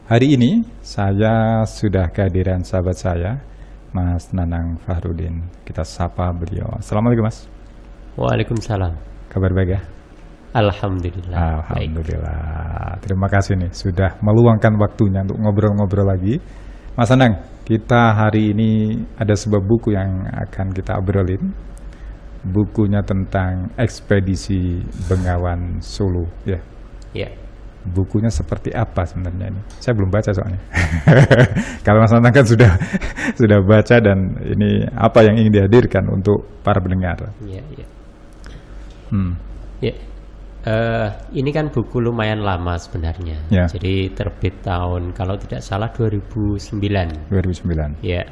Hari ini saya sudah kehadiran sahabat saya, Mas Nanang Fahrudin. Kita sapa beliau. Assalamualaikum Mas. Waalaikumsalam. Kabar baik ya? Alhamdulillah. Alhamdulillah. Baik. Terima kasih nih sudah meluangkan waktunya untuk ngobrol-ngobrol lagi. Mas Nanang, kita hari ini ada sebuah buku yang akan kita obrolin. Bukunya tentang ekspedisi Bengawan Solo, ya. Ya. Bukunya seperti apa sebenarnya ini? Saya belum baca soalnya. Kalau Mas Nanang kan sudah baca, dan ini apa yang ingin dihadirkan untuk para pendengar? Ya, ya. Ya. Ini kan buku lumayan lama sebenarnya. Ya. Jadi terbit tahun kalau tidak salah 2009. 2009. Ya.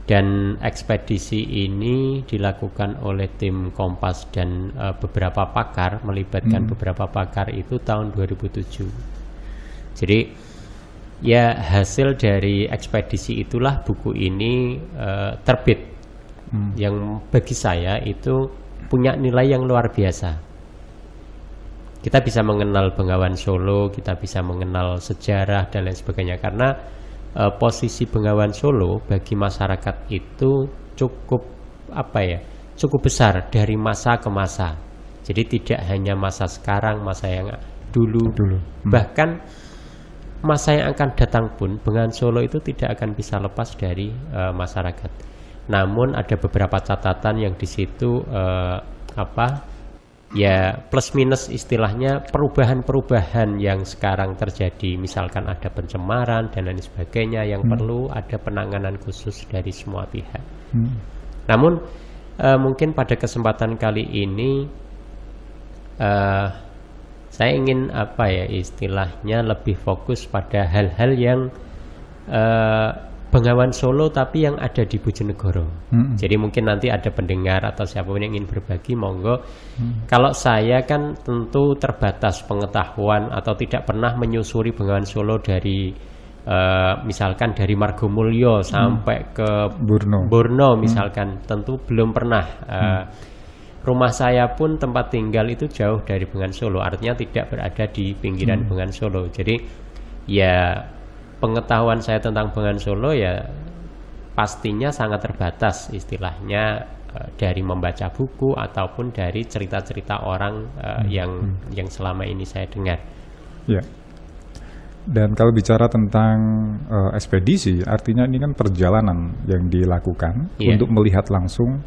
Dan ekspedisi ini dilakukan oleh tim Kompas dan beberapa pakar, melibatkan beberapa pakar itu tahun 2007. Jadi ya hasil dari ekspedisi itulah buku ini terbit. Yang bagi saya itu punya nilai yang luar biasa. Kita bisa mengenal Bengawan Solo, kita bisa mengenal sejarah dan lain sebagainya, karena posisi Bengawan Solo bagi masyarakat itu cukup cukup besar dari masa ke masa. Jadi tidak hanya masa sekarang, masa yang dulu. Bahkan masa yang akan datang pun Bengawan Solo itu tidak akan bisa lepas dari masyarakat. Namun ada beberapa catatan yang di situ ya plus minus, istilahnya perubahan-perubahan yang sekarang terjadi, misalkan ada pencemaran dan lain sebagainya yang perlu ada penanganan khusus dari semua pihak. Namun mungkin pada kesempatan kali ini saya ingin istilahnya lebih fokus pada hal-hal yang Bengawan Solo tapi yang ada di Bojonegoro. Jadi mungkin nanti ada pendengar atau siapapun yang ingin berbagi, monggo. Kalau saya kan tentu terbatas pengetahuan atau tidak pernah menyusuri Bengawan Solo dari misalkan dari Margomulyo sampai ke Borno misalkan, tentu belum pernah. Rumah saya pun tempat tinggal itu jauh dari Bengawan Solo, artinya tidak berada di pinggiran Bengawan Solo. Jadi ya pengetahuan saya tentang Bengawan Solo ya pastinya sangat terbatas, istilahnya dari membaca buku ataupun dari cerita-cerita orang yang selama ini saya dengar. Ya. Dan kalau bicara tentang ekspedisi, artinya ini kan perjalanan yang dilakukan untuk melihat langsung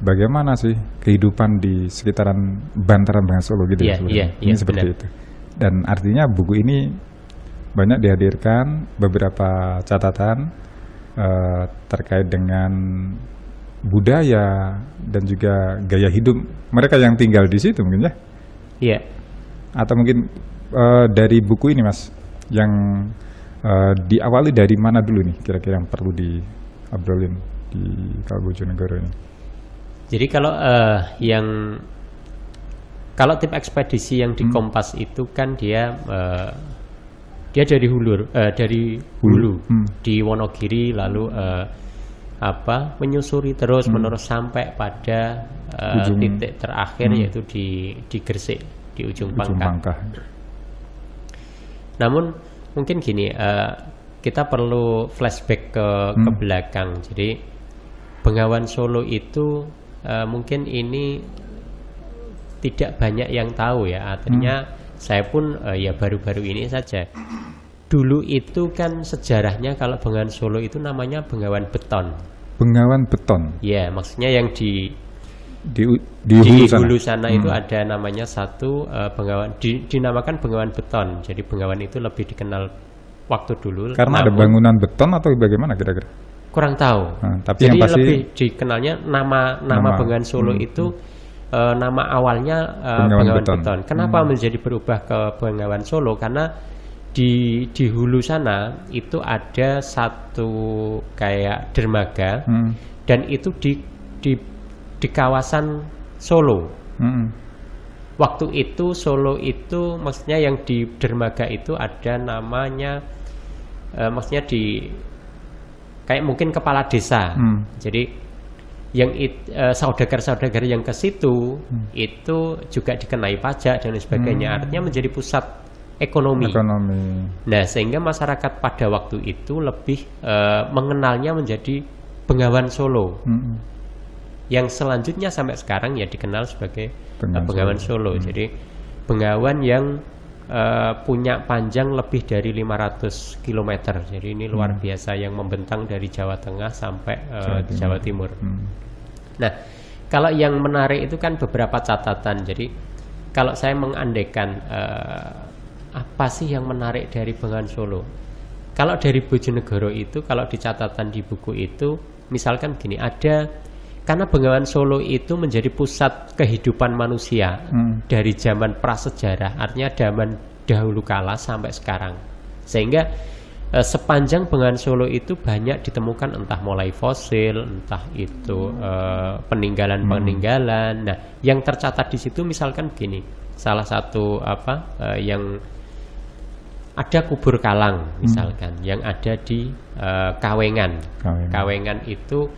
bagaimana sih kehidupan di sekitaran bantaran Bengawan Solo gitu ini seperti itu. Dan artinya buku ini banyak dihadirkan beberapa catatan terkait dengan budaya dan juga gaya hidup mereka yang tinggal di situ mungkin ya. Iya. Atau mungkin dari buku ini Mas, yang diawali dari mana dulu nih kira-kira yang perlu diobrolin di Bojonegoro ini? Jadi kalau tim ekspedisi yang di Kompas itu kan dia dari hulu di Wonogiri, lalu menyusuri terus menerus sampai pada titik terakhir yaitu di Gresik, di ujung Pangkah. Namun mungkin gini, kita perlu flashback ke belakang. Jadi Bengawan Solo itu mungkin ini tidak banyak yang tahu ya, artinya saya pun ya baru-baru ini saja. Dulu itu kan sejarahnya kalau Bengawan Solo itu namanya Bengawan Beton. Bengawan Beton. Ya, maksudnya yang di hulu sana itu ada namanya satu Bengawan, dinamakan Bengawan Beton. Jadi Bengawan itu lebih dikenal waktu dulu. Karena ada bangunan beton atau bagaimana kira-kira? Kurang tahu. Tapi jadi yang pasti lebih dikenalnya nama Bengawan Solo itu nama awalnya Bengawan Beton. Kenapa menjadi berubah ke Bengawan Solo? Karena di hulu sana itu ada satu kayak dermaga dan itu di kawasan Solo. Waktu itu Solo itu maksudnya yang di dermaga itu ada namanya maksudnya di kayak mungkin kepala desa. Jadi yang saudagar-saudagar yang ke situ itu juga dikenai pajak dan sebagainya. Artinya menjadi pusat ekonomi. Ekonomi. Nah, sehingga masyarakat pada waktu itu lebih mengenalnya menjadi Bengawan Solo. Yang selanjutnya sampai sekarang ya dikenal sebagai Bengawan Solo. Jadi Bengawan yang punya panjang lebih dari 500 km. Jadi ini luar biasa, yang membentang dari Jawa Tengah sampai Jawa Timur. Nah, kalau yang menarik itu kan beberapa catatan. Jadi kalau saya mengandaikan apa sih yang menarik dari Bengawan Solo? Kalau dari Bojonegoro itu, kalau di catatan di buku itu, misalkan gini, karena Bengawan Solo itu menjadi pusat kehidupan manusia dari zaman prasejarah, artinya zaman dahulu kala sampai sekarang. Sehingga sepanjang Bengawan Solo itu banyak ditemukan entah mulai fosil, entah itu peninggalan-peninggalan. Nah, yang tercatat di situ misalkan begini, salah satu yang ada kubur Kalang misalkan, yang ada di Kawengan. Kawengan itu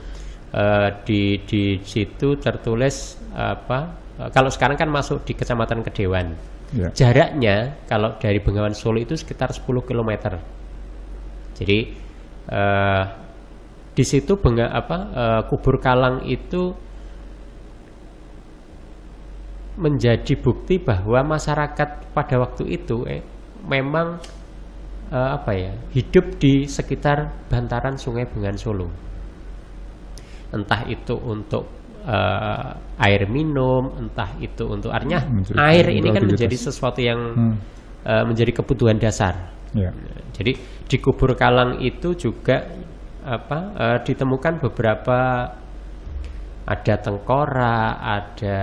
di situ tertulis kalau sekarang kan masuk di Kecamatan Kedewan. Jaraknya kalau dari Bengawan Solo itu sekitar 10 km. Jadi di situ kubur Kalang itu menjadi bukti bahwa masyarakat pada waktu itu memang hidup di sekitar bantaran Sungai Bengawan Solo. Entah itu untuk air minum, entah itu untuk artinya air ini kan menjadi sesuatu yang menjadi kebutuhan dasar. Jadi di kubur Kalang itu juga ditemukan beberapa, ada tengkorak, ada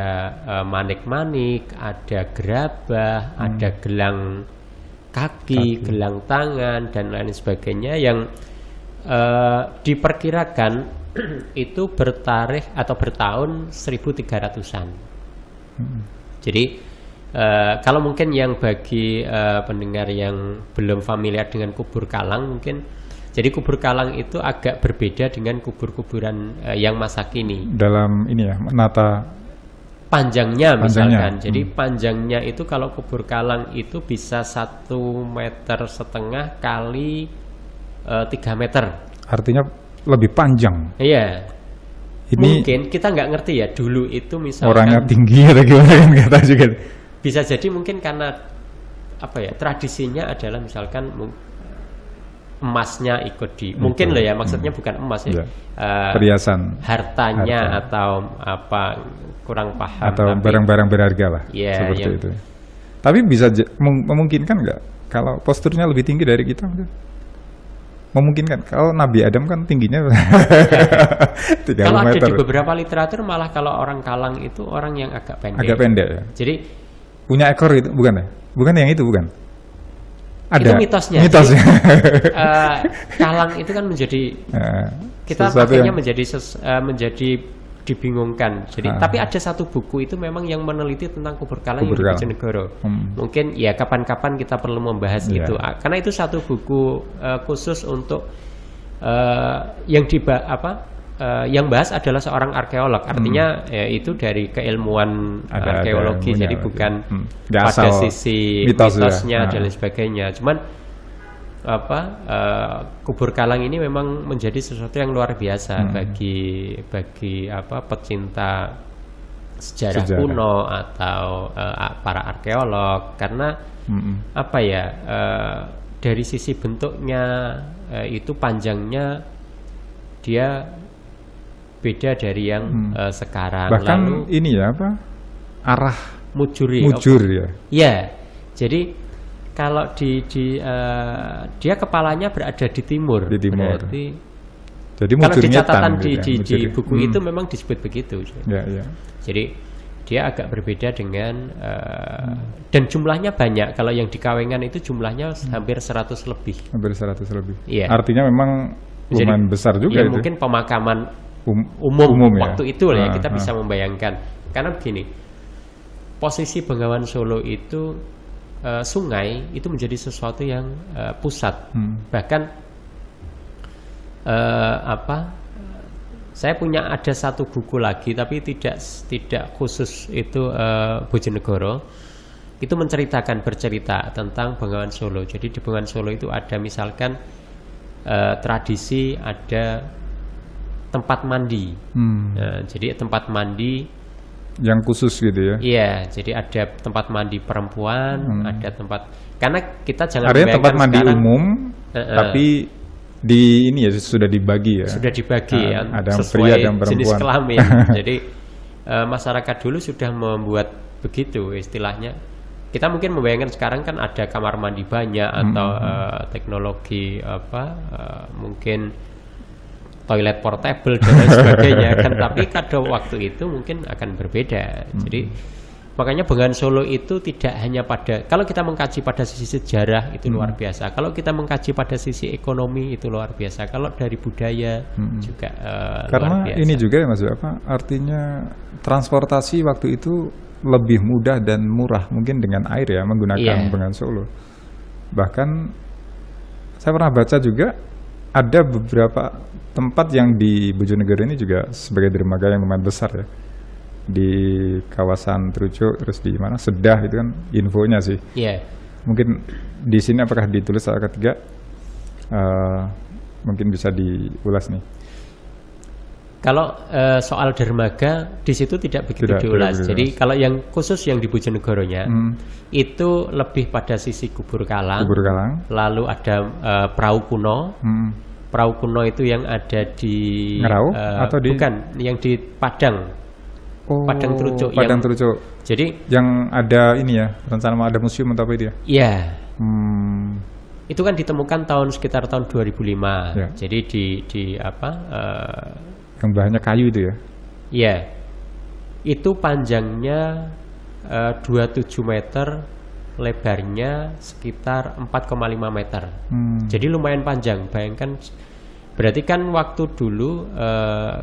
manik-manik, ada gerabah, ada gelang kaki, gelang tangan dan lain sebagainya yang diperkirakan itu bertarikh atau bertahun 1300-an. Jadi kalau mungkin yang bagi pendengar yang belum familiar dengan kubur Kalang, mungkin jadi kubur Kalang itu agak berbeda dengan kubur-kuburan yang masa kini. Dalam ini ya, menata panjangnya misalkan. Jadi panjangnya itu kalau kubur Kalang itu bisa 1,5 meter kali 3 meter. Artinya lebih panjang. Iya. Ini mungkin kita nggak ngerti ya dulu itu misalkan orangnya tinggi atau gimana kan kata juga. Bisa jadi mungkin karena tradisinya adalah misalkan emasnya ikut di mungkin loh ya, maksudnya bukan emas ya. Perhiasan, hartanya atau kurang paham, atau barang-barang berharga lah seperti itu. Tapi bisa memungkinkan nggak kalau posturnya lebih tinggi dari kita? Memungkinkan. Kalau Nabi Adam kan tingginya 30 kalau meter. Ada di beberapa literatur malah kalau orang Kalang itu orang yang agak pendek. Agak pendek ya. Jadi punya ekor itu bukan ya? Bukan yang itu bukan. Ada. Itu mitosnya. Jadi, Kalang itu kan menjadi kita pakainya menjadi dibingungkan. Jadi tapi ada satu buku itu memang yang meneliti tentang kubur Kalang yang di Bojonegoro. Mungkin ya kapan-kapan kita perlu membahas itu. Karena itu satu buku khusus untuk yang bahas adalah seorang arkeolog. Artinya itu dari keilmuan arkeologi. Jadi bukan pada sisi mitosnya dan lain sebagainya. Cuman kubur Kalang ini memang menjadi sesuatu yang luar biasa bagi pecinta sejarah kuno atau para arkeolog, karena dari sisi bentuknya itu panjangnya dia beda dari yang sekarang. Bahkan lalu ini ya arah mujur ya. Ya, jadi kalau dia kepalanya berada di timur. Berarti jadi kalau di catatan di buku itu memang disebut begitu. Jadi dia agak berbeda dengan dan jumlahnya banyak. Kalau yang di Kawengan itu jumlahnya hampir 100 lebih. Hampir 100 lebih. Iya. Artinya memang lumayan besar juga. Ya, itu mungkin pemakaman umum waktu ya? Itu lah ya kita bisa membayangkan. Karena begini, posisi Bengawan Solo itu sungai itu menjadi sesuatu yang pusat. Bahkan saya punya ada satu buku lagi tapi tidak khusus itu Bojonegoro. itu bercerita tentang Bengawan Solo. Jadi di Bengawan Solo itu ada misalkan tradisi ada tempat mandi. Jadi tempat mandi yang khusus gitu ya. Iya, jadi ada tempat mandi perempuan, ada tempat, karena kita jangan artinya tempat mandi sekarang, umum, tapi di ini ya sudah dibagi ya. Sudah dibagi ya, ada yang sesuai pria dan perempuan. jenis kelamin. Jadi masyarakat dulu sudah membuat begitu istilahnya. Kita mungkin membayangkan sekarang kan ada kamar mandi banyak atau teknologi mungkin toilet portable dan lain sebagainya kan, tapi pada waktu itu mungkin akan berbeda. Jadi makanya Bengawan Solo itu tidak hanya pada, kalau kita mengkaji pada sisi sejarah itu luar biasa, kalau kita mengkaji pada sisi ekonomi itu luar biasa, kalau dari budaya juga karena luar biasa. ini juga ya Mas, artinya transportasi waktu itu lebih mudah dan murah mungkin dengan air ya, menggunakan Bengawan Solo. Bahkan saya pernah baca juga ada beberapa tempat yang di Bojonegoro ini juga sebagai dermaga yang lumayan besar ya, di kawasan Trucuk, terus di mana Sedah, itu kan infonya sih. Mungkin di sini apakah ditulis saat ketiga, mungkin bisa diulas nih. Kalau soal dermaga di situ tidak begitu diulas. Jadi kalau yang khusus yang di Bojonegoronya itu lebih pada sisi Kubur Kalang. Lalu ada perahu kuno. Perahu kuno itu yang ada di Ngerau atau di bukan, yang di Padang. Padang Trucuk. Padang Trucuk. Jadi yang ada ini ya, rencana ada museum atau apa itu ya? Iya. Itu kan ditemukan sekitar tahun 2005. Ya. Jadi di yang bahannya kayu itu ya? Iya. Itu panjangnya 27 meter, lebarnya sekitar 4,5 meter. Jadi lumayan panjang. Bayangkan, berarti kan waktu dulu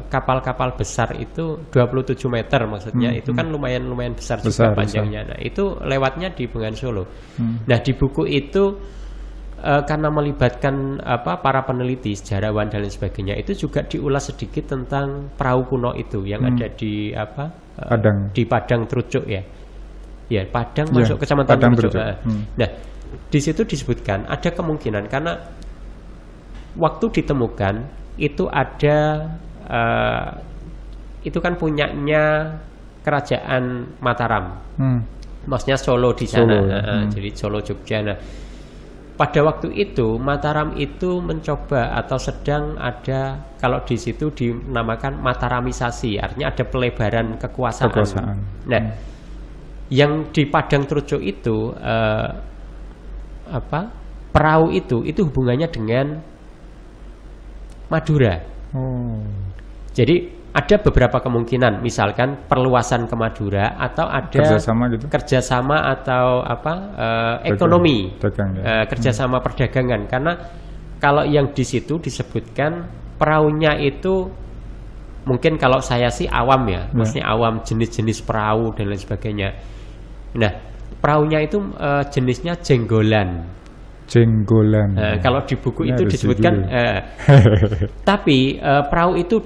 kapal-kapal besar itu 27 meter maksudnya, itu kan lumayan besar juga panjangnya. Nah, itu lewatnya di Bengawan Solo. Nah, di buku itu karena melibatkan para peneliti, sejarawan dan lain sebagainya, itu juga diulas sedikit tentang perahu kuno itu yang ada di Padang. Di Padang Trucuk ya. Ya, Padang masuk kecamatan Trucuk. Nah, di situ disebutkan ada kemungkinan karena waktu ditemukan itu ada itu kan punyanya Kerajaan Mataram. Maksudnya Solo di sana. Jadi Solo Jogja. Nah, pada waktu itu Mataram itu mencoba atau sedang ada, kalau di situ dinamakan Mataramisasi, artinya ada pelebaran kekuasaan. Nah, yang di Padang Trucuk itu perahu itu hubungannya dengan Madura. Jadi ada beberapa kemungkinan, misalkan perluasan ke Madura atau ada kerjasama atau ekonomi, kerjasama perdagangan. Karena kalau yang di situ disebutkan perahunya itu, mungkin kalau saya sih awam ya, maksudnya awam jenis-jenis perahu dan lain sebagainya. Nah, perahunya itu jenisnya jenggolan. Kalau di buku itu disebutkan, tapi perahu itu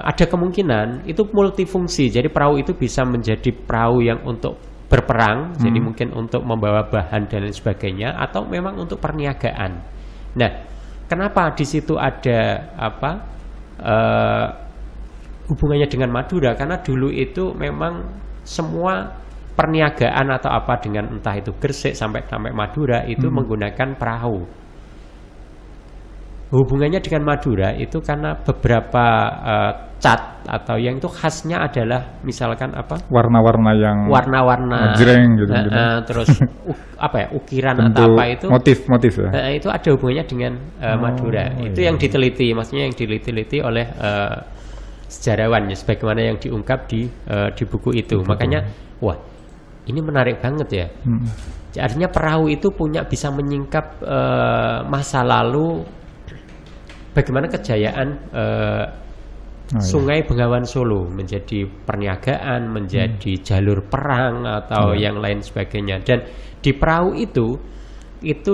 ada kemungkinan itu multifungsi. Jadi perahu itu bisa menjadi perahu yang untuk berperang, jadi mungkin untuk membawa bahan dan lain sebagainya, atau memang untuk perniagaan. Nah, kenapa di situ ada hubungannya dengan Madura? Karena dulu itu memang semua perniagaan atau apa dengan entah itu Gresik sampai Madura itu menggunakan perahu. Hubungannya dengan Madura itu karena beberapa cat atau yang itu khasnya adalah misalkan warna-warna jreng gitu, terus ukiran atau apa itu motif ya. Itu ada hubungannya dengan Madura. Itu yang diteliti, maksudnya yang diliti oleh sejarawan ya, sebagaimana yang diungkap di buku itu. Makanya wah, ini menarik banget ya. Artinya perahu itu bisa menyingkap masa lalu, bagaimana kejayaan Sungai Bengawan Solo menjadi perniagaan, menjadi jalur perang atau yang lain sebagainya. Dan di perahu itu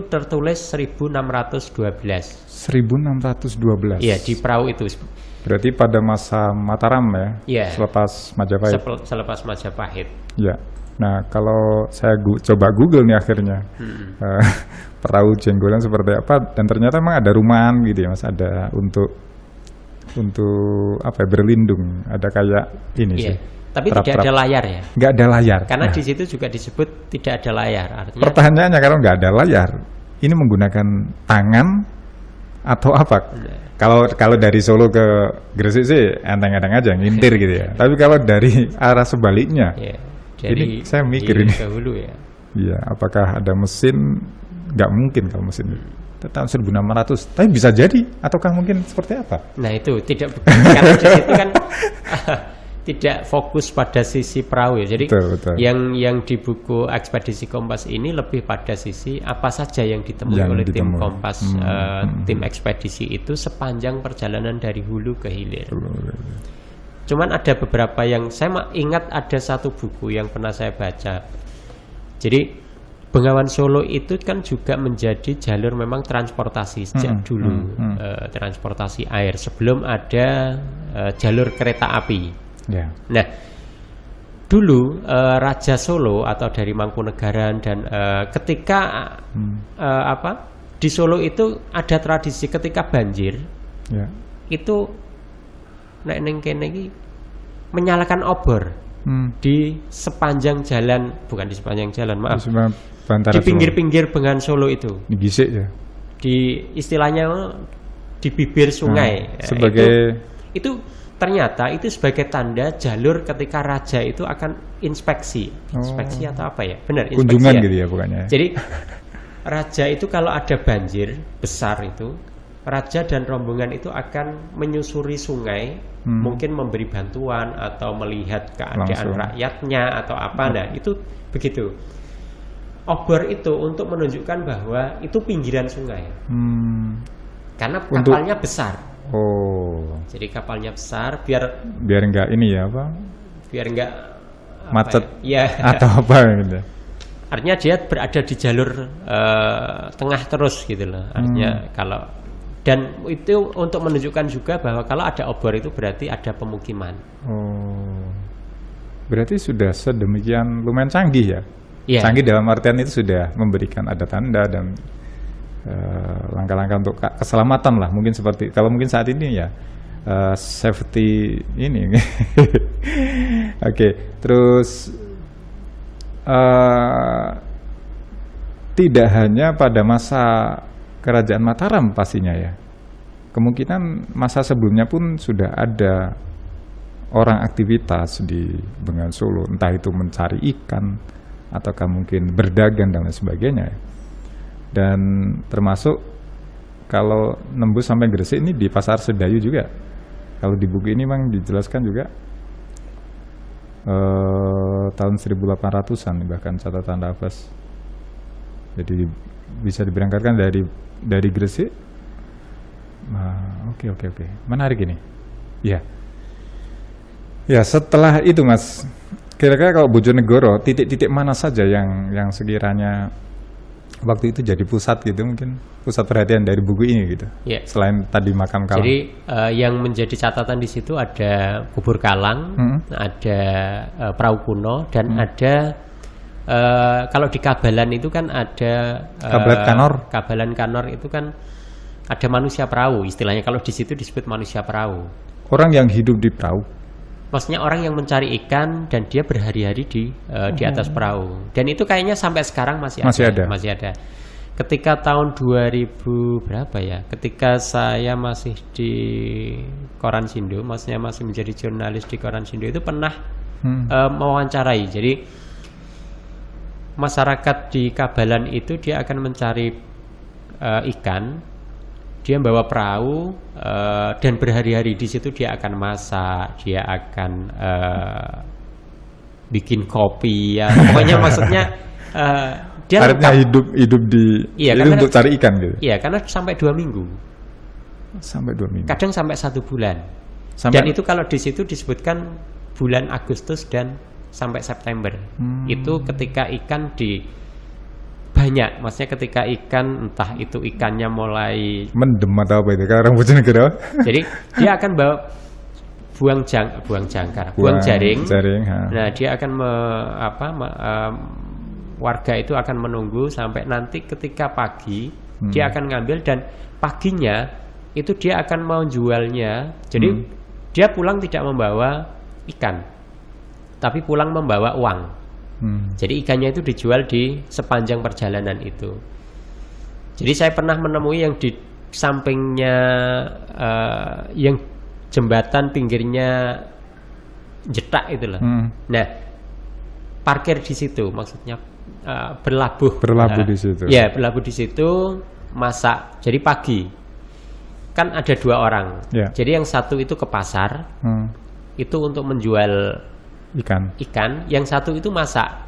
tertulis 1612. 1612. Iya, di perahu itu. Berarti pada masa Mataram ya? Iya. Selepas Majapahit. Selepas Majapahit. Iya. Nah, kalau saya coba Google nih akhirnya perahu Jenggolan seperti apa, dan ternyata memang ada rumahan gitu ya Mas, ada untuk apa ya, berlindung, ada kayak ini sih. Tapi tidak ada layar ya? Nggak ada layar. Karena di situ juga disebut tidak ada layar. Artinya pertanyaannya, kalau nggak ada layar, ini menggunakan tangan atau apa? Kalau dari Solo ke Gresik sih enteng-enteng aja, ngintir gitu ya. Tapi kalau dari arah sebaliknya, ini saya mikir ini. Dahulu ya. Iya, apakah ada mesin? Nggak mungkin kalau mesin. Tahun 1600, tapi bisa jadi, ataukah mungkin seperti apa? Nah itu tidak, karena di situ kan tidak fokus pada sisi perahu ya. Jadi betul. yang di buku Ekspedisi Kompas ini lebih pada sisi apa saja yang ditemui oleh tim Kompas, tim ekspedisi itu sepanjang perjalanan dari hulu ke hilir. Cuman ada beberapa yang saya ingat, ada satu buku yang pernah saya baca. Jadi Bengawan Solo itu kan juga menjadi jalur memang transportasi sejak dulu, transportasi air sebelum ada jalur kereta api. Nah, dulu Raja Solo atau dari Mangkunegaran dan ketika di Solo itu ada tradisi ketika banjir, itu nek neng kene iki menyalakan obor di sepanjang jalan, bukan di sepanjang jalan, maaf. Di pinggir-pinggir Bengawan Solo itu. Di Gisik ya. Di istilahnya di bibir sungai. Sebagai itu ternyata itu sebagai tanda jalur ketika raja itu akan inspeksi atau apa ya? Benar, inspeksi. Kunjungan ya? Gitu ya bukannya. Jadi raja itu kalau ada banjir besar itu, raja dan rombongan itu akan menyusuri sungai, mungkin memberi bantuan atau melihat keadaan rakyatnya atau apa. Nah, itu begitu. Obor itu untuk menunjukkan bahwa itu pinggiran sungai. Karena kapalnya besar. Jadi kapalnya besar biar enggak ini ya apa? Biar enggak macet ya, atau apa gitu. Artinya dia berada di jalur tengah terus gitu loh. Artinya kalau, dan itu untuk menunjukkan juga bahwa kalau ada obor itu berarti ada pemukiman. Berarti sudah sedemikian lumayan canggih ya? Canggih dalam artian itu sudah memberikan ada tanda dan langkah-langkah untuk keselamatan lah, mungkin seperti kalau mungkin saat ini ya safety ini. Oke, terus tidak hanya pada masa Kerajaan Mataram pastinya ya, kemungkinan masa sebelumnya pun sudah ada orang aktivitas di Bengawan Solo, entah itu mencari ikan ataukah mungkin berdagang dan lain sebagainya. Dan termasuk kalau nembus sampai Gresik ini di Pasar Sedayu juga. Kalau di buku ini memang dijelaskan juga tahun 1800-an bahkan catatan Raffles. Jadi bisa diberangkatkan dari Gresik. Oke. Menarik ini. Ya. Ya, setelah itu Mas, kira-kira kalau Bojonegoro, titik-titik mana saja yang sekiranya waktu itu jadi pusat gitu, mungkin pusat perhatian dari buku ini gitu? Selain tadi makam Kalang. Jadi yang menjadi catatan di situ ada Kubur Kalang, ada Perahu Kuno, dan ada kalau di Kabalan itu kan ada Kabalan Kanor itu kan ada manusia perahu istilahnya. Kalau di situ disebut manusia perahu. Orang yang hidup di perahu. Maksudnya orang yang mencari ikan dan dia berhari-hari di atas perahu. Dan itu kayaknya sampai sekarang masih ada. Ketika tahun 2000 berapa ya? Ketika saya masih di Koran Sindo, maksudnya masih menjadi jurnalis di Koran Sindo, itu pernah mewawancarai. Jadi masyarakat di Kabalan itu dia akan mencari ikan. Dia bawa perahu dan berhari-hari di situ. Dia akan masak, dia akan bikin kopi ya. Pokoknya maksudnya dia hidup di untuk cari ikan gitu. Iya, karena sampai 2 minggu. Sampai 2 minggu. Kadang sampai 1 bulan. Dan itu kalau di situ disebutkan bulan Agustus dan sampai September. Itu ketika ikan banyak, maksudnya ketika ikan, entah itu ikannya mulai mendem atau apa itu, karena Bojonegoro. Jadi dia akan bawa buang jaring. Nah, dia akan warga itu akan menunggu sampai nanti ketika pagi dia akan ngambil, dan paginya itu dia akan mau jualnya. Jadi dia pulang tidak membawa ikan, tapi pulang membawa uang. Jadi ikannya itu dijual di sepanjang perjalanan itu. Jadi saya pernah menemui yang di sampingnya yang jembatan pinggirnya jetak itulah. Nah, parkir di situ, maksudnya berlabuh di situ. Ya, berlabuh di situ, masak. Jadi pagi kan ada 2 orang. Jadi yang satu itu ke pasar, itu untuk menjual ikan. Yang satu itu masak.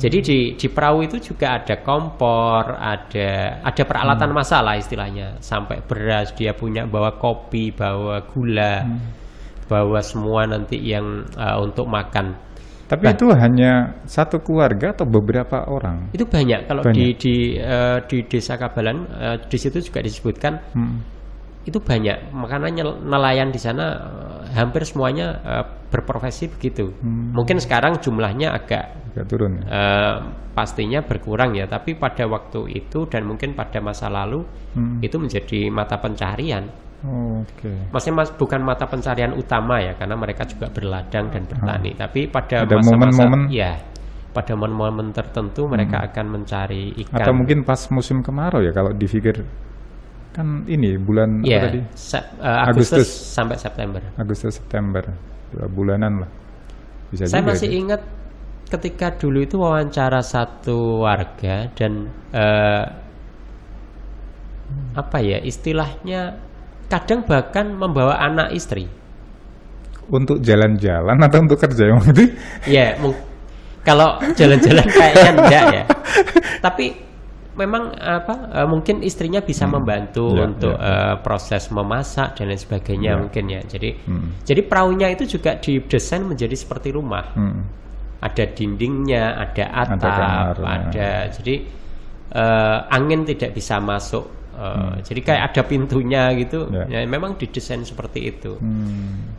Jadi di perahu itu juga ada kompor, ada peralatan masak lah istilahnya, sampai beras dia punya, bawa kopi, bawa gula, bawa semua nanti yang untuk makan. Tapi itu hanya satu keluarga atau beberapa orang? Itu banyak. Kalau di Desa Kabalan, di situ juga disebutkan itu banyak. Makanya nelayan di sana hampir semuanya berprofesi begitu. Mungkin sekarang jumlahnya agak turun. Pastinya berkurang ya. Tapi pada waktu itu dan mungkin pada masa lalu itu menjadi mata pencarian. Maksudnya bukan mata pencarian utama ya, karena mereka juga berladang dan bertani. Tapi pada masa-masa pada momen-momen tertentu mereka akan mencari ikan. Atau mungkin pas musim kemarau ya, kalau dipikir kan ini bulan apa tadi? Agustus sampai September. Agustus September 2 bulanan lah. Saya masih ingat ketika dulu itu wawancara satu warga dan istilahnya kadang bahkan membawa anak istri untuk jalan-jalan atau untuk kerja yang itu? Ya, kalau jalan-jalan kayaknya enggak ya. Tapi memang mungkin istrinya bisa membantu untuk proses memasak dan lain sebagainya mungkin ya. Jadi perahunya itu juga didesain menjadi seperti rumah. Ada dindingnya, ada atap, jadi angin tidak bisa masuk. Jadi kayak ada pintunya gitu. Ya, memang didesain seperti itu.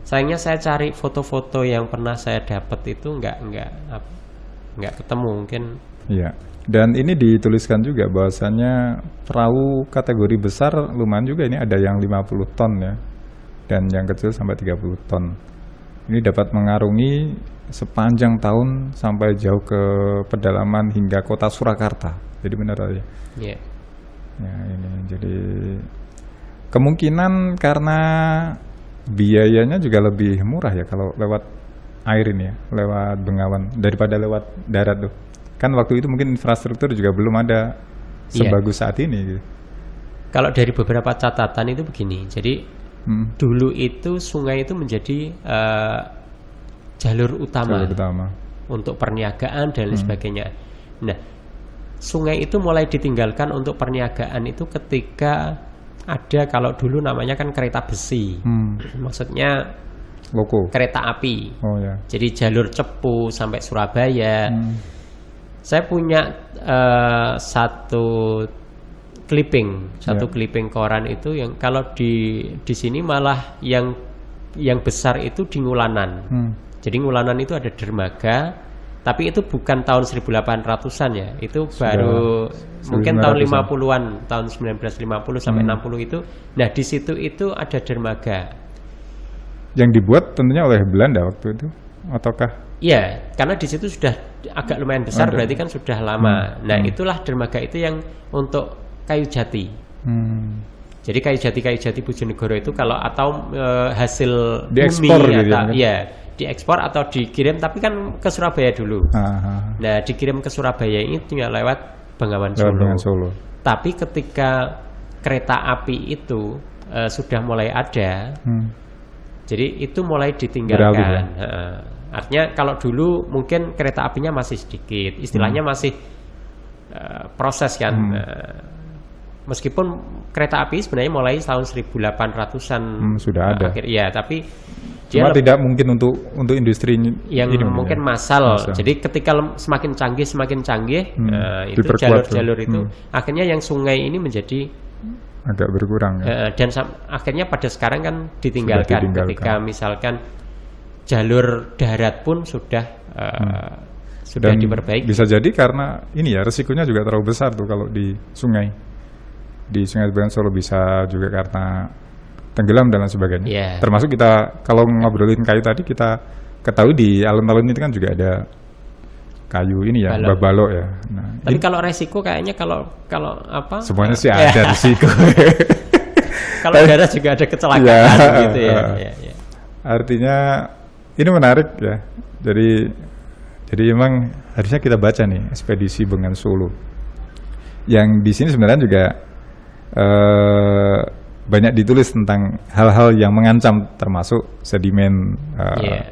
Sayangnya saya cari foto-foto yang pernah saya dapat itu nggak ketemu mungkin. Iya. Dan ini dituliskan juga bahwasannya perahu kategori besar lumayan juga, ini ada yang 50 ton ya, dan yang kecil sampai 30 ton. Ini dapat mengarungi sepanjang tahun sampai jauh ke pedalaman hingga kota Surakarta. Jadi benar aja. Iya. Ya, ini jadi kemungkinan karena biayanya juga lebih murah ya kalau lewat air ini ya, lewat Bengawan daripada lewat darat tuh. Kan waktu itu mungkin infrastruktur juga belum ada sebagus saat ini gitu. Kalau dari beberapa catatan itu begini, jadi dulu itu sungai itu menjadi jalur utama untuk perniagaan dan lain sebagainya. Nah, sungai itu mulai ditinggalkan untuk perniagaan itu ketika ada, kalau dulu namanya kan kereta besi, maksudnya loko, kereta api. Ya. Jadi jalur Cepu sampai Surabaya. Saya punya satu clipping koran itu yang kalau di sini malah yang besar itu di Ngulanan. Jadi Ngulanan itu ada dermaga, tapi itu bukan tahun 1800-an ya. Itu baru mungkin tahun 50-an, tahun 1950 sampai 60 itu. Nah, di situ itu ada dermaga. Yang dibuat tentunya oleh Belanda waktu itu ataukah? Iya, karena di situ sudah agak lumayan besar, berarti kan sudah lama. Nah, itulah dermaga itu yang untuk kayu jati. Jadi kayu jati Bojonegoro itu kalau atau hasil diekspor bumi gitu ya, diekspor atau dikirim, tapi kan ke Surabaya dulu. Nah, dikirim ke Surabaya itu ya lewat Bengawan Solo. Tapi ketika kereta api itu sudah mulai ada, jadi itu mulai ditinggalkan. Artinya kalau dulu mungkin kereta apinya masih sedikit, istilahnya masih proses kan. Meskipun kereta api sebenarnya mulai tahun 1800-an sudah ada. Ya, tapi cuma tidak mungkin untuk industri yang mungkin massal. Jadi ketika semakin canggih itu jalur-jalur itu akhirnya yang sungai ini menjadi agak berkurang ya. Dan akhirnya pada sekarang kan ditinggalkan ketika misalkan jalur darat pun sudah Dan diperbaiki. bisa jadi karena ini ya resikonya juga terlalu besar tuh kalau di sungai Bengawan Solo, bisa juga karena tenggelam dan lain sebagainya. Yeah. Termasuk kita kalau ngobrolin kayu tadi, kita ketahui di alun-alun itu kan juga ada kayu ini ya, balok ya. Nah, tapi kalau resiko kayaknya kalau apa? Semuanya sih ada risiko. Kalau darat juga ada kecelakaan gitu ya. Artinya ini menarik ya. Jadi memang harusnya kita baca nih ekspedisi Bengawan Solo. Yang di sini sebenarnya juga banyak ditulis tentang hal-hal yang mengancam, termasuk sedimen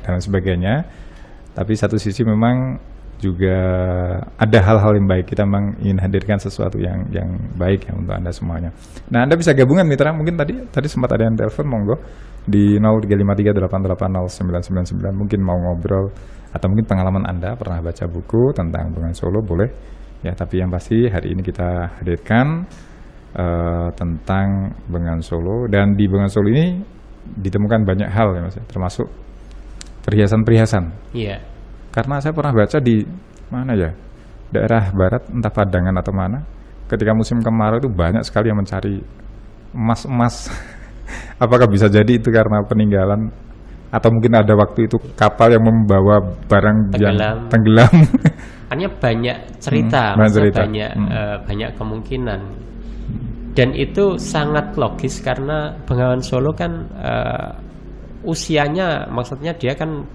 dan sebagainya. Tapi satu sisi memang juga ada hal-hal yang baik. Kita memang ingin hadirkan sesuatu yang baik ya untuk Anda semuanya. Nah, Anda bisa gabungan mitra, mungkin tadi sempat ada yang telepon, monggo di 0353880999, mungkin mau ngobrol atau mungkin pengalaman Anda pernah baca buku tentang Bengawan Solo, boleh ya. Tapi yang pasti hari ini kita hadirkan tentang Bengawan Solo, dan di Bengawan Solo ini ditemukan banyak hal ya Mas, termasuk perhiasan-perhiasan. Iya. Karena saya pernah baca di mana ya, daerah barat, entah Padangan atau mana, ketika musim kemarau itu banyak sekali yang mencari emas-emas. Apakah bisa jadi itu karena peninggalan, atau mungkin ada waktu itu kapal yang membawa barang yang tenggelam? Hanya banyak cerita, banyak kemungkinan, dan itu sangat logis karena Bengawan Solo kan usianya, maksudnya dia kan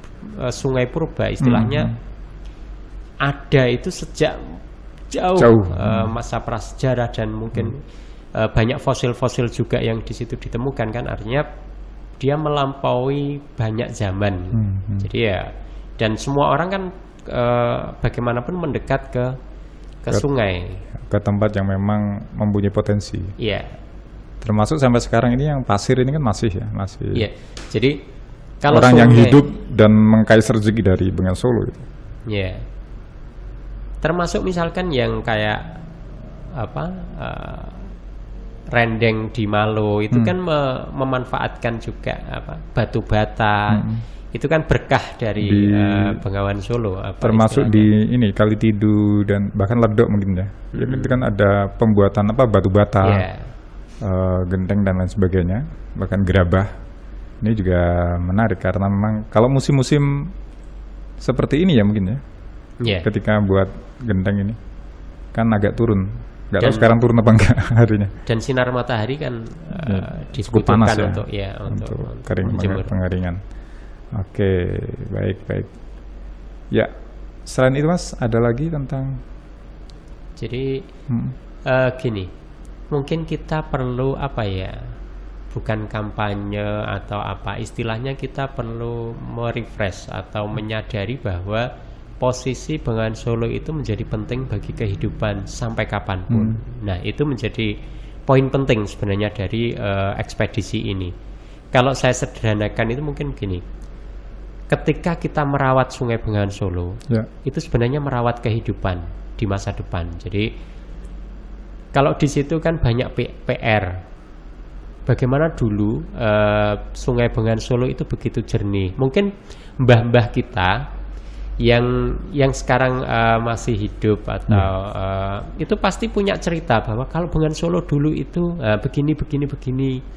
sungai purba istilahnya, ada itu sejak jauh. Masa prasejarah, dan mungkin banyak fosil-fosil juga yang di situ ditemukan kan, artinya dia melampaui banyak zaman. Jadi ya, dan semua orang kan bagaimanapun mendekat ke sungai, ke tempat yang memang mempunyai potensi. Iya. Termasuk sampai sekarang ini yang pasir ini kan masih. Iya. Jadi kalau orang yang hidup dan mengkais rezeki dari Bengawan Solo itu. Iya. Termasuk misalkan yang kayak Rendeng di Malo itu kan memanfaatkan juga batu bata. Itu kan berkah dari Bengawan Solo. Termasuk di ini Kalitidu dan bahkan Ledok mungkin ya. Itu kan ada pembuatan batu bata, genteng dan lain sebagainya, bahkan gerabah. Ini juga menarik karena memang kalau musim-musim seperti ini ya mungkin ya, ketika buat genteng ini kan agak turun. Nggak tahu sekarang turun apa enggak harinya. Dan sinar matahari kan cukup panas ya, untuk pengeringan. Oke, baik. Ya, selain itu Mas, ada lagi tentang? Jadi gini, mungkin kita perlu bukan kampanye atau istilahnya, kita perlu merefresh atau menyadari bahwa posisi Bengawan Solo itu menjadi penting bagi kehidupan sampai kapanpun. Nah, itu menjadi poin penting sebenarnya dari ekspedisi ini. Kalau saya sederhanakan itu mungkin gini, ketika kita merawat Sungai Bengawan Solo, itu sebenarnya merawat kehidupan di masa depan. Jadi kalau di situ kan banyak PR. Bagaimana dulu Sungai Bengawan Solo itu begitu jernih. Mungkin mbah-mbah kita yang sekarang masih hidup atau itu pasti punya cerita bahwa kalau Bengawan Solo dulu itu begini.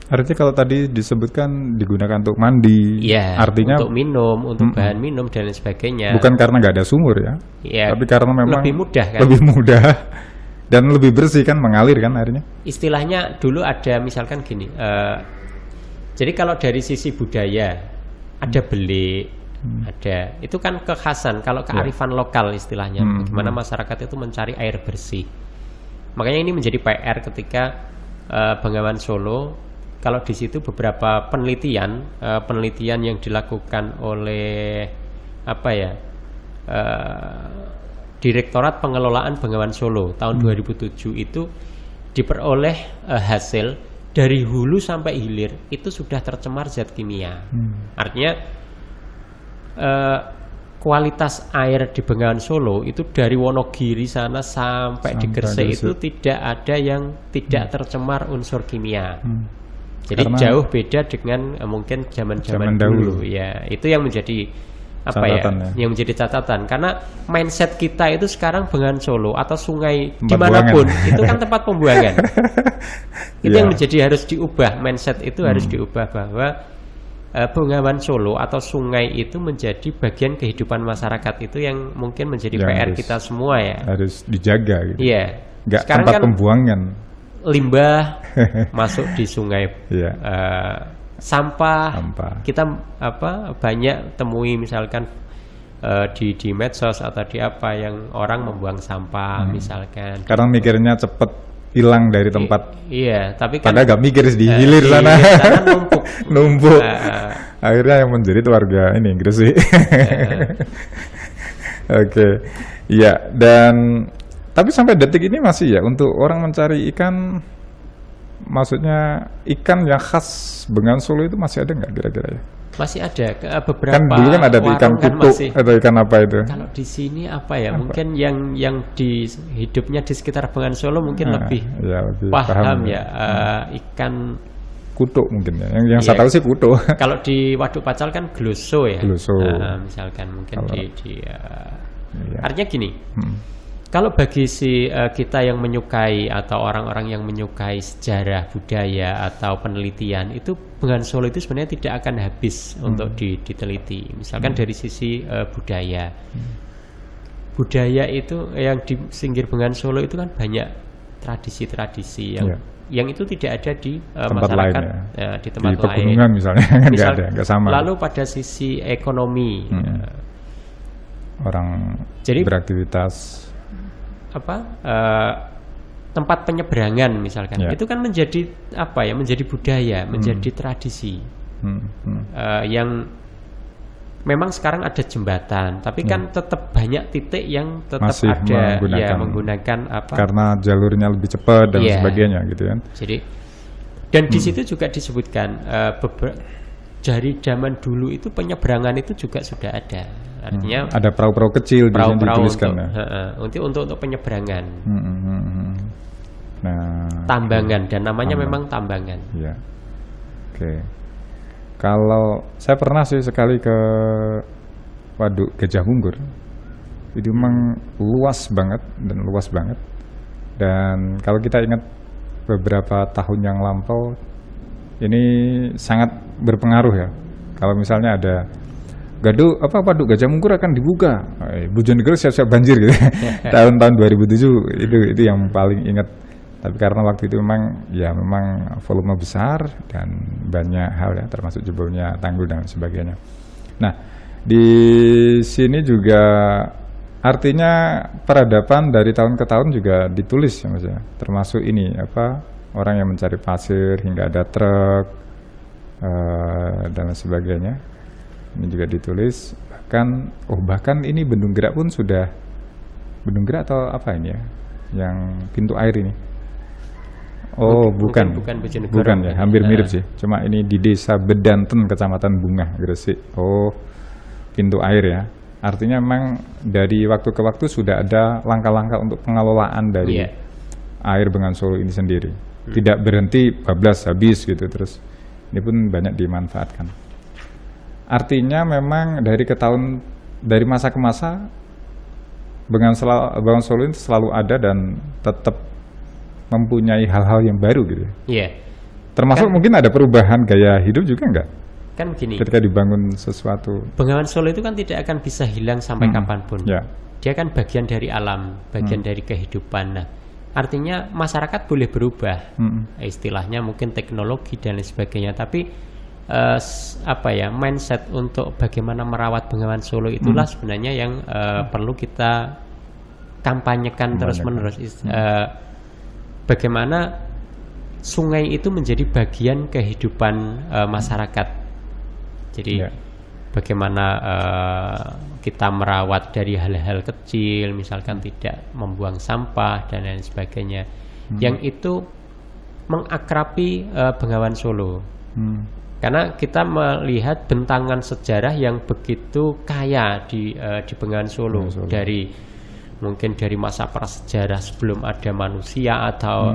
Artinya kalau tadi disebutkan digunakan untuk mandi, artinya untuk minum, untuk bahan minum dan lain sebagainya. Bukan karena nggak ada sumur tapi karena memang lebih mudah kan? Lebih mudah dan lebih bersih kan, mengalir kan airnya. Istilahnya dulu ada misalkan gini, jadi kalau dari sisi budaya ada belik. Ada, itu kan kekhasan, kalau kearifan lokal istilahnya, bagaimana masyarakat itu mencari air bersih. Makanya ini menjadi PR ketika Bengawan Solo. Kalau di situ beberapa penelitian yang dilakukan oleh Direktorat Pengelolaan Bengawan Solo tahun 2007 itu diperoleh hasil dari hulu sampai hilir itu sudah tercemar zat kimia. Artinya kualitas air di Bengawan Solo itu dari Wonogiri sana sampai di Gresik itu tidak ada yang tidak tercemar unsur kimia. Jadi Karena jauh beda dengan mungkin zaman-zaman dulu. Ya, itu yang menjadi apa catatan, yang menjadi catatan. Karena mindset kita itu sekarang Bengawan Solo atau sungai tempat dimanapun buangan. itu kan tempat pembuangan. Itu Ya. yang menjadi harus diubah, mindset itu harus diubah bahwa Bengawan Solo atau sungai itu menjadi bagian kehidupan masyarakat, itu yang mungkin menjadi Yang PR harus- kita semua ya. Harus dijaga gitu. Iya. Nggak Sekarang tempat kan pembuangan. limbah masuk di sungai, Iya. sampah. Sampah. Kita banyak temui misalkan di medsos atau di apa yang orang membuang sampah misalkan. Karena mikirnya cepet hilang dari tempat. Iya, tapi kan Padahal gak mikir di hilir di sana. hilir sana numpuk. Numpuk. Akhirnya yang menjerit warga ini Gresik. Oke. Iya, dan tapi sampai detik ini masih ya untuk orang mencari ikan, maksudnya ikan yang khas Bengawan Solo itu masih ada nggak kira-kira ya? Masih ada beberapa. Kan dulu kan ada ikan warung kan kutuk masih. atau ikan apa itu? Kalau di sini apa ya? Mungkin yang di hidupnya di sekitar Bengawan Solo mungkin lebih Ya, lebih paham ya ikan. Kutuk mungkin ya. Yang Iya. saya tahu sih kutuk. Kalau di Waduk Pacal kan gloso ya. Gloso. Misalkan mungkin Kalau- Iya. artinya gini. Kalau bagi kita yang menyukai atau orang-orang yang menyukai sejarah budaya atau penelitian, itu Bengawan Solo itu sebenarnya tidak akan habis untuk diteliti. Misalkan dari sisi budaya. Budaya itu yang di pinggir Bengawan Solo itu kan banyak tradisi-tradisi yang itu tidak ada di Tempat masyarakat lain ya. di tempat Di lain. pegunungan misalnya kan nggak Misal- ada, nggak sama. Lalu pada sisi ekonomi, Orang Jadi- beraktivitas. tempat penyeberangan misalkan, Ya. itu kan menjadi apa ya? Menjadi budaya, menjadi tradisi yang memang sekarang ada jembatan, tapi kan tetap banyak titik yang tetap Masih ada menggunakan apa? Karena jalurnya lebih cepat dan Iya. sebagainya gitu kan. Jadi dan di situ juga disebutkan dari zaman dulu itu penyeberangan itu juga sudah ada. Artinya Ada perahu-perahu kecil di sini perahu-perahu dituliskan untuk, ya. untuk penyeberangan, Nah, tambangan, dan namanya memang tambangan. iya. Oke. Kalau saya pernah sih sekali ke Waduk Gajah Mungkur. Itu memang luas banget. Dan kalau kita ingat beberapa tahun yang lampau, ini sangat berpengaruh ya. Kalau misalnya ada Waduk Gajah Mungkur akan dibuka, Bojonegoro siap-siap banjir gitu. Tahun-tahun 2007 itu yang paling ingat. Tapi karena waktu itu memang volume besar dan banyak hal ya, termasuk jebolnya tanggul dan sebagainya. Nah, di sini juga artinya peradaban dari tahun ke tahun juga ditulis ya Mas ya. Termasuk ini orang yang mencari pasir hingga ada truk dan sebagainya. Ini juga ditulis, bahkan ini Bendung Gerak pun sudah, Bendung Gerak atau apa ini ya, yang pintu air ini. Bukan Bojonegoro. Bukan ya, hampir mirip sih. Cuma ini di Desa Bedanten, Kecamatan Bungah, Gresik. Pintu air ya. Artinya memang dari waktu ke waktu sudah ada langkah-langkah untuk pengelolaan dari air Bengawan Solo ini sendiri. Tidak berhenti bablas habis gitu terus. Ini pun banyak dimanfaatkan. Artinya memang dari masa ke masa Bengawan Solo ini selalu ada dan tetap mempunyai hal-hal yang baru gitu. Iya. Termasuk mungkin ada perubahan gaya hidup juga enggak? Kan begini. Ketika dibangun sesuatu. Bengawan Solo itu kan tidak akan bisa hilang sampai kapanpun. Ya. Dia kan bagian dari alam, bagian dari kehidupan. Nah, artinya masyarakat boleh berubah. Istilahnya mungkin teknologi dan lain sebagainya, tapi mindset untuk bagaimana merawat Bengawan Solo itulah sebenarnya yang perlu kita kampanyekan terus-menerus. Bagaimana sungai itu menjadi bagian kehidupan masyarakat. Jadi bagaimana kita merawat dari hal-hal kecil, misalkan tidak membuang sampah dan lain sebagainya, yang itu mengakrabi Bengawan Solo. Karena kita melihat bentangan sejarah yang begitu kaya di Bengawan Solo, mungkin dari masa prasejarah sebelum ada manusia atau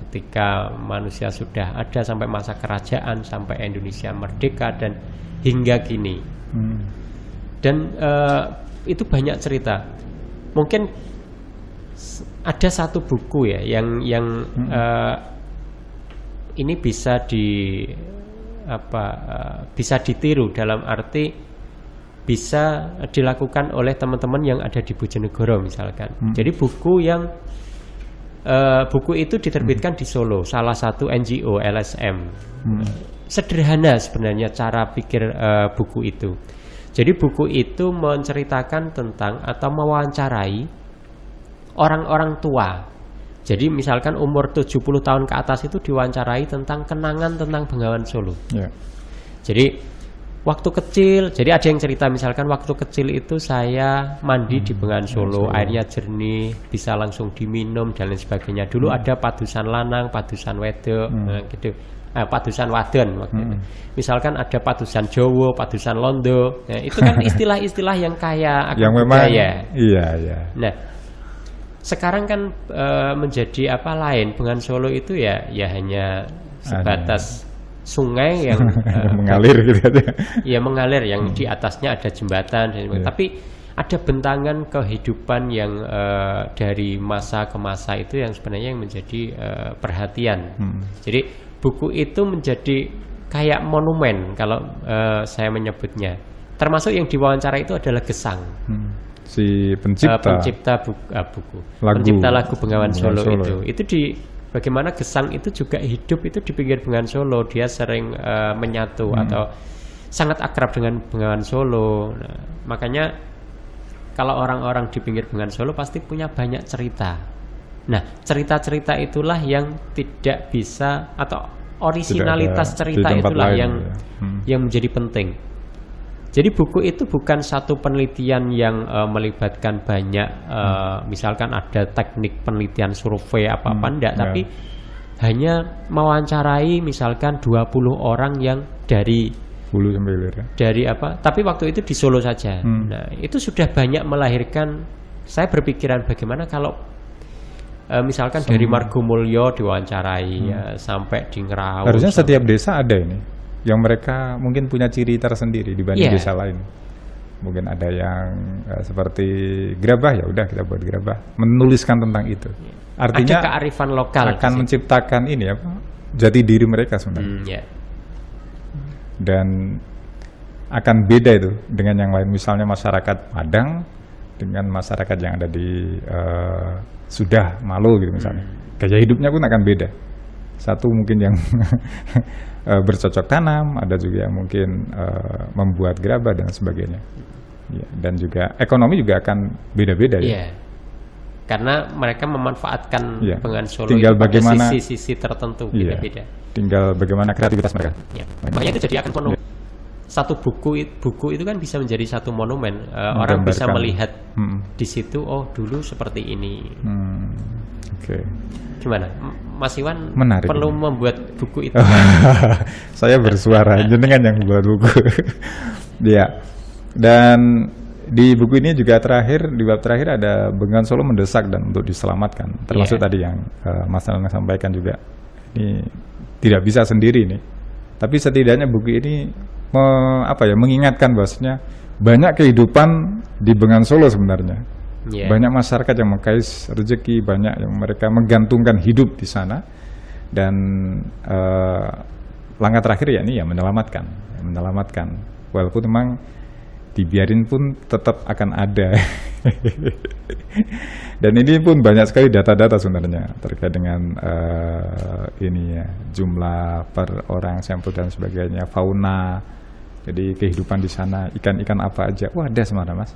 ketika manusia sudah ada sampai masa kerajaan, sampai Indonesia merdeka dan hingga kini. Dan itu banyak cerita. Mungkin ada satu buku ya yang ini bisa bisa ditiru, dalam arti bisa dilakukan oleh teman-teman yang ada di Bojonegoro misalkan. Jadi buku itu diterbitkan di Solo, salah satu NGO LSM. Sederhana sebenarnya cara pikir buku itu. Jadi buku itu menceritakan tentang atau mewawancarai orang-orang tua. Jadi misalkan umur 70 tahun ke atas itu diwawancarai tentang kenangan tentang Bengawan Solo. Jadi waktu kecil, jadi ada yang cerita misalkan waktu kecil itu saya mandi di Bengawan Solo, airnya jernih, bisa langsung diminum dan lain sebagainya. Dulu ada padusan lanang, padusan wedok, gitu. Padusan wadon waktu itu. Misalkan ada padusan Jowo, padusan Londo. Nah, itu kan istilah-istilah yang kaya akan yang memang budaya. Iya. Nah, sekarang kan menjadi apa lain? Bengawan Solo itu ya hanya sebatas sungai yang mengalir gitu aja. Ya mengalir, yang di atasnya ada jembatan dan tapi ada bentangan kehidupan yang dari masa ke masa itu yang sebenarnya yang menjadi perhatian. Jadi buku itu menjadi kayak monumen kalau saya menyebutnya. Termasuk yang diwawancara itu adalah Gesang. Si pencipta buku. Pencipta lagu Bengawan Solo itu di bagaimana Gesang itu juga hidup itu di pinggir Bengawan Solo. Dia sering menyatu atau sangat akrab dengan Bengawan Solo. Nah, makanya kalau orang-orang di pinggir Bengawan Solo pasti punya banyak cerita. Nah, cerita-cerita itulah yang tidak bisa, atau orisinalitas cerita itulah yang menjadi penting. Jadi buku itu bukan satu penelitian yang melibatkan banyak, misalkan ada teknik penelitian survei apa-apa enggak, tapi hanya mewawancarai misalkan 20 orang yang dari hulu sampai hilir ya. Dari apa? Tapi waktu itu di Solo saja. Nah, itu sudah banyak melahirkan. Saya berpikiran bagaimana kalau misalkan dari Margomulyo diwawancarai sampai di Ngerau. Harusnya setiap desa ada ini, yang mereka mungkin punya ciri tersendiri dibanding desa lain. Mungkin ada yang seperti gerabah, ya udah kita buat gerabah, menuliskan tentang itu. Artinya ada kearifan lokal akan menciptakan ini apa? Jati diri mereka sebenarnya. Dan akan beda itu dengan yang lain, misalnya masyarakat Padang dengan masyarakat yang ada di Sudah, Malo gitu misalnya. Gaya hidupnya pun akan beda. Satu mungkin yang bercocok tanam, ada juga yang mungkin membuat gerabah dan sebagainya. Ya, dan juga ekonomi juga akan beda-beda ya. Karena mereka memanfaatkan Bengawan Solo tinggal pada bagaimana sisi-sisi tertentu beda-beda. Tinggal bagaimana kreativitas mereka. Makanya itu jadi akan monumen. Satu buku itu kan bisa menjadi satu monumen. Orang bisa melihat di situ, oh dulu seperti ini. Oke. Gimana, Mas Iwan? Menarik perlu ini. membuat buku itu? Saya bersuara, jenengan yang buat buku. Ya. Dan di buku ini juga di bab terakhir ada Bengawan Solo mendesak dan untuk diselamatkan. Termasuk tadi yang Mas Anang sampaikan juga. Ini tidak bisa sendiri nih. Tapi setidaknya buku ini mengingatkan bahwasanya banyak kehidupan di Bengawan Solo sebenarnya. Banyak masyarakat yang mengais rezeki, banyak yang mereka menggantungkan hidup di sana. Dan langkah terakhir ya menyelamatkan. Walaupun memang dibiarin pun tetap akan ada. Dan ini pun banyak sekali data-data sebenarnya terkait dengan jumlah per orang, sampel dan sebagainya, fauna. Jadi kehidupan di sana, ikan-ikan apa aja, ada sebenarnya Mas.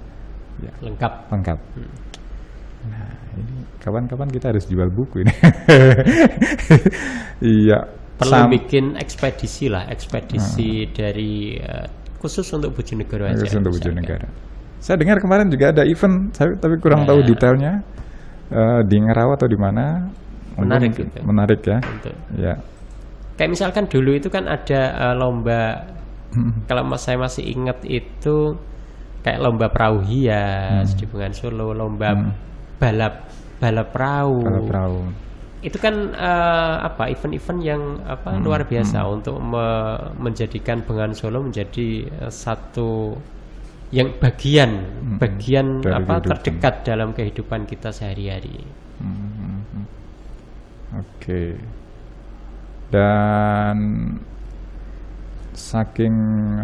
Ya. Lengkap. Nah, ini kapan-kapan kita harus jual buku ini. Iya. Perlu bikin ekspedisi dari khusus untuk Bojonegoro aja. Khusus untuk Bojonegoro. Saya dengar kemarin juga ada event, tapi kurang tahu detailnya di Ngerau atau di mana. Menarik ya. Untuk. Ya. Kayak misalkan dulu itu kan ada lomba, kalau saya masih ingat itu kayak lomba perahu hias di Bengawan Solo, lomba balap perahu. Itu kan event-event yang luar biasa untuk menjadikan Bengawan Solo menjadi satu yang bagian terdekat dalam kehidupan kita sehari-hari. Oke. Dan saking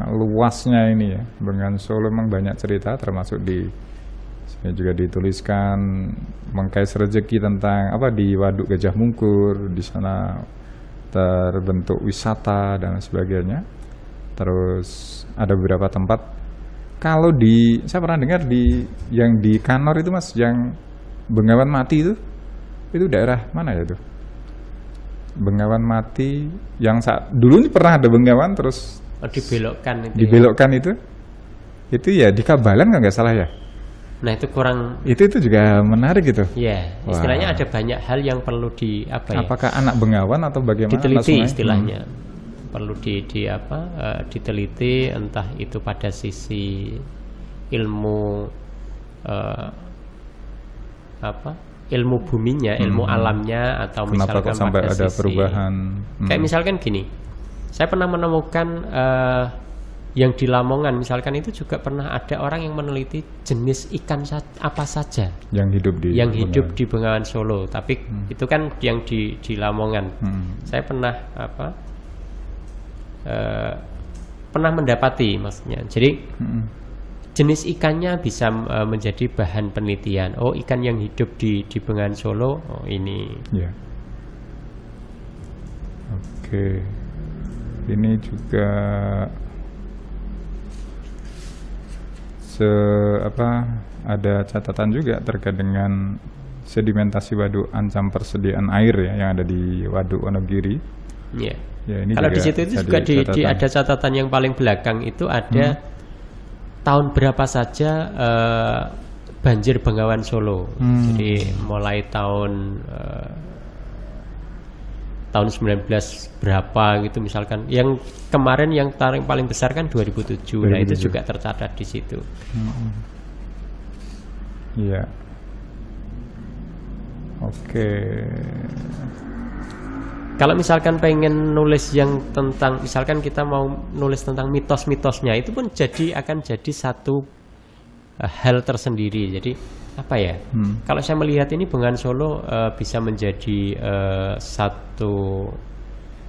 luasnya ini ya, Bengawan Solo memang banyak cerita, termasuk di sini juga dituliskan mengkais rezeki tentang di Waduk Gajah Mungkur, di sana terbentuk wisata dan sebagainya. Terus ada beberapa tempat. Kalau saya pernah dengar yang di Kanor itu Mas, yang Bengawan Mati itu daerah mana ya itu? Bengawan Mati yang dulu ini pernah ada Bengawan terus dibelokkan itu ya di Kabalan kalau nggak salah ya. Nah itu kurang itu juga menarik gitu. Ya, istilahnya ada banyak hal yang perlu apakah anak Bengawan atau bagaimana? Diteliti istilahnya. Perlu diteliti, entah itu pada sisi ilmu ilmu buminya, ilmu alamnya, atau kenapa misalkan sampai pada ada sisi perubahan. Kayak misalkan gini, saya pernah menemukan yang di Lamongan misalkan itu juga pernah ada orang yang meneliti jenis ikan apa saja yang hidup di Bengawan Solo, tapi itu kan yang di Lamongan. Saya pernah pernah mendapati, maksudnya jadi jenis ikannya bisa menjadi bahan penelitian. Oh, ikan yang hidup di Bengawan Solo, ini. Ya. Oke. Ini juga ada catatan juga terkait dengan sedimentasi waduk ancam persediaan air ya yang ada di Waduk Wonogiri. Iya. Ya, ini kalau di situ itu juga ada catatan yang paling belakang itu ada tahun berapa saja banjir Bengawan Solo. Jadi mulai tahun 19 berapa gitu misalkan. Yang kemarin yang paling besar kan 2007. Nah itu juga tercatat di situ. Iya. Oke. Kalau misalkan pengen nulis yang tentang, misalkan kita mau nulis tentang mitos-mitosnya, itu pun akan jadi satu hal tersendiri. Jadi apa ya? Kalau saya melihat ini Bengawan Solo bisa menjadi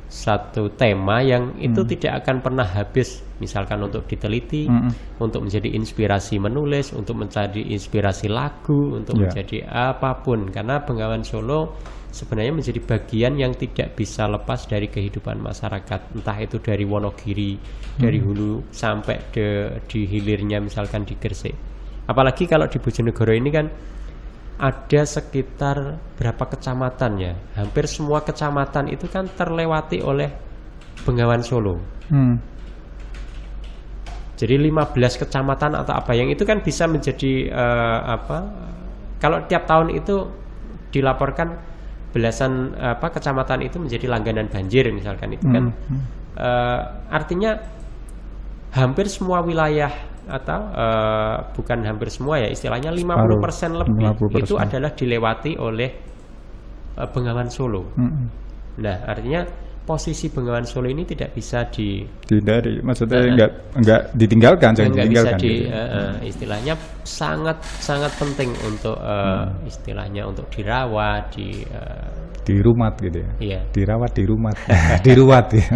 satu tema yang itu tidak akan pernah habis. Misalkan untuk diteliti, untuk menjadi inspirasi menulis, untuk mencari inspirasi lagu, untuk menjadi apapun. Karena Bengawan Solo sebenarnya menjadi bagian yang tidak bisa lepas dari kehidupan masyarakat, entah itu dari Wonogiri, dari hulu sampai di hilirnya misalkan di Gresik. Apalagi kalau di Bojonegoro ini kan ada sekitar berapa kecamatan ya, hampir semua kecamatan itu kan terlewati oleh Bengawan Solo. Jadi 15 kecamatan atau apa yang itu kan bisa menjadi kalau tiap tahun itu dilaporkan belasan kecamatan itu menjadi langganan banjir misalkan, itu kan artinya hampir semua wilayah atau bukan hampir semua ya, istilahnya 50% lebih 50%. Itu adalah dilewati oleh Bengawan Solo. Nah artinya posisi Bengawan Solo ini tidak bisa dihindari, maksudnya enggak ditinggalkan, jangan ditinggalkan. Istilahnya sangat penting untuk istilahnya untuk dirawat, dirumat gitu ya. Iya. Dirawat, dirumat, diruat ya.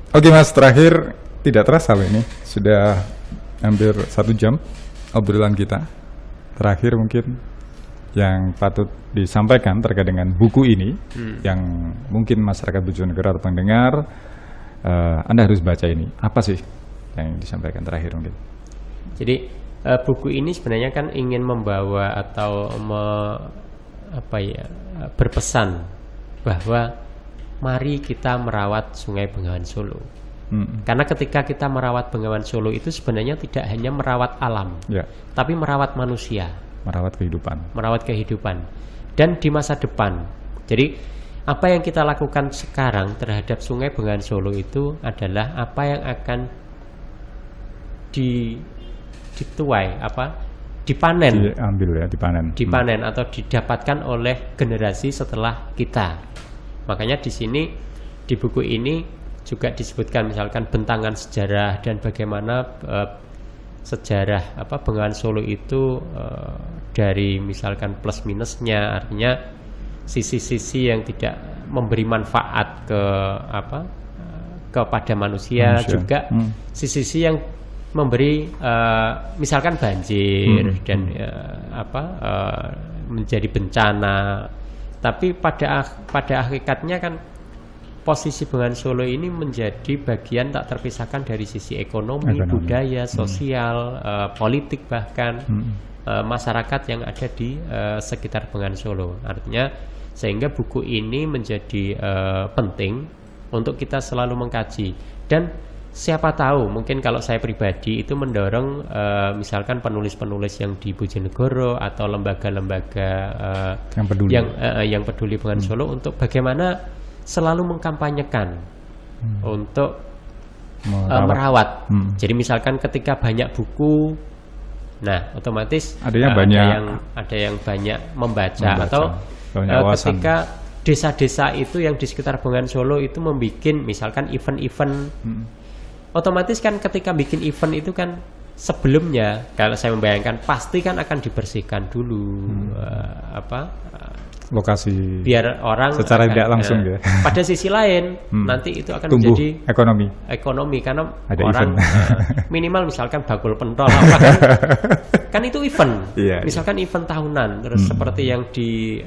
Oke Mas, terakhir tidak terasa ini sudah hampir 1 jam obrolan kita. Terakhir mungkin yang patut disampaikan terkait dengan buku ini yang mungkin masyarakat Bojonegoro atau pendengar Anda harus baca ini. Apa sih yang disampaikan terakhir mungkin? Jadi buku ini sebenarnya kan ingin membawa atau berpesan bahwa mari kita merawat Sungai Bengawan Solo. Karena ketika kita merawat Bengawan Solo itu sebenarnya tidak hanya merawat alam, tapi merawat manusia. Merawat kehidupan. Dan di masa depan. Jadi apa yang kita lakukan sekarang terhadap Sungai Bengawan Solo itu adalah apa yang akan dituai, dipanen, dipanen atau didapatkan oleh generasi setelah kita. Makanya di sini di buku ini juga disebutkan misalkan bentangan sejarah dan bagaimana sejarah Bengawan Solo itu dari misalkan plus minusnya, artinya sisi-sisi yang tidak memberi manfaat kepada manusia. Juga sisi-sisi yang memberi misalkan banjir dan menjadi bencana. Tapi pada hakikatnya kan posisi Bengawan Solo ini menjadi bagian tak terpisahkan dari sisi ekonomi. Budaya, sosial, politik, bahkan masyarakat yang ada di sekitar Bengawan Solo. Artinya sehingga buku ini menjadi penting untuk kita selalu mengkaji. Dan siapa tahu mungkin kalau saya pribadi itu mendorong misalkan penulis-penulis yang di Bojonegoro atau lembaga-lembaga yang peduli Bengawan Solo untuk bagaimana selalu mengkampanyekan untuk merawat. Jadi misalkan ketika banyak buku, nah otomatis ada yang banyak membaca. Atau ketika desa-desa itu yang di sekitar Bengawan Solo itu membuat misalkan event-event, otomatis kan ketika bikin event itu kan sebelumnya kalau saya membayangkan pasti kan akan dibersihkan dulu lokasi, biar orang secara tidak langsung ya. Pada sisi lain nanti itu akan tumbuh menjadi ekonomi karena ada orang minimal misalkan bakul pentol kan itu event. Misalkan event tahunan terus seperti yang di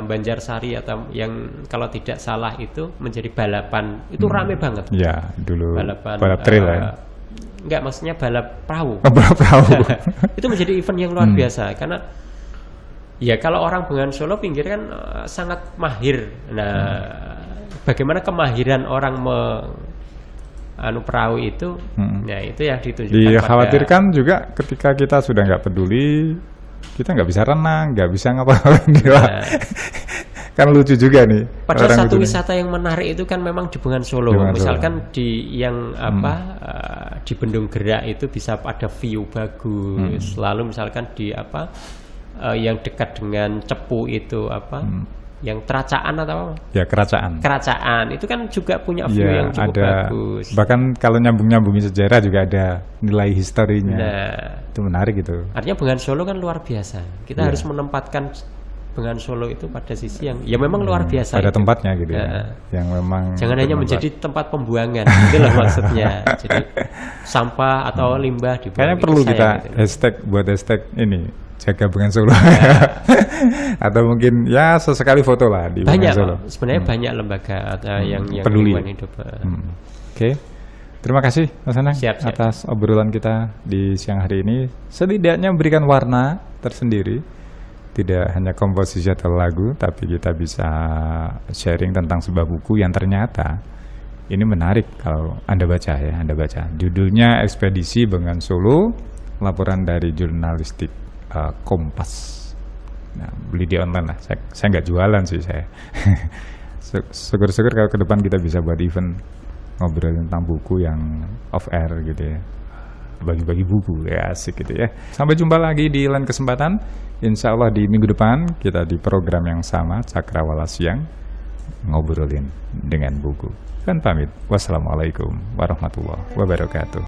Banjarsari atau yang kalau tidak salah itu menjadi balapan, itu rame banget. Ya, dulu balap trail ya. Enggak, maksudnya balap perahu. Itu menjadi event yang luar biasa karena ya kalau orang Bengawan Solo pinggir kan sangat mahir. Nah, bagaimana kemahiran orang perahu itu, nah itu yang ditunjukkan. Dikhawatirkan juga ketika kita sudah nggak peduli, kita nggak bisa renang, nggak bisa ngapain gila. Kan lucu juga nih. Padahal satu wisata yang menarik itu kan memang di Bengawan Solo. Misalkan di yang di Bendung Gerak itu bisa ada view bagus. Lalu misalkan di yang dekat dengan Cepu itu yang Keracaan atau ya Keracaan itu kan juga punya view yang cukup bagus. Bahkan kalau nyambungin sejarah juga ada nilai historinya. Itu menarik gitu. Artinya Bengawan Solo kan luar biasa. Kita harus menempatkan Bengawan Solo itu pada sisi yang ya memang luar biasa. Pada tempatnya gitu ya. Yang memang jangan hanya menjadi tempat pembuangan. Itulah maksudnya. Jadi sampah atau limbah dibuang. Kayaknya perlu kita gitu. hashtag ini jaga Bengawan Solo. Atau mungkin ya sesekali foto lah di Bengawan Solo. Sebenarnya banyak lembaga atau yang peduli hidup. Oke. Terima kasih Mas Anang atas obrolan kita di siang hari ini. Setidaknya memberikan warna tersendiri. Tidak hanya komposisi atau lagu, tapi kita bisa sharing tentang sebuah buku yang ternyata ini menarik kalau Anda baca ya. Anda baca judulnya Ekspedisi Bengawan Solo, laporan dari jurnalistik Kompas. Nah, beli di online lah. Saya nggak jualan sih saya. Syukur-syukur kalau ke depan kita bisa buat event ngobrol tentang buku yang off air gitu ya. Bagi-bagi buku ya, asik gitu ya. Sampai jumpa lagi di lain kesempatan. Insya Allah di minggu depan kita di program yang sama, Cakrawala Siang, ngobrolin dengan buku. Kan pamit. Wassalamualaikum warahmatullahi wabarakatuh.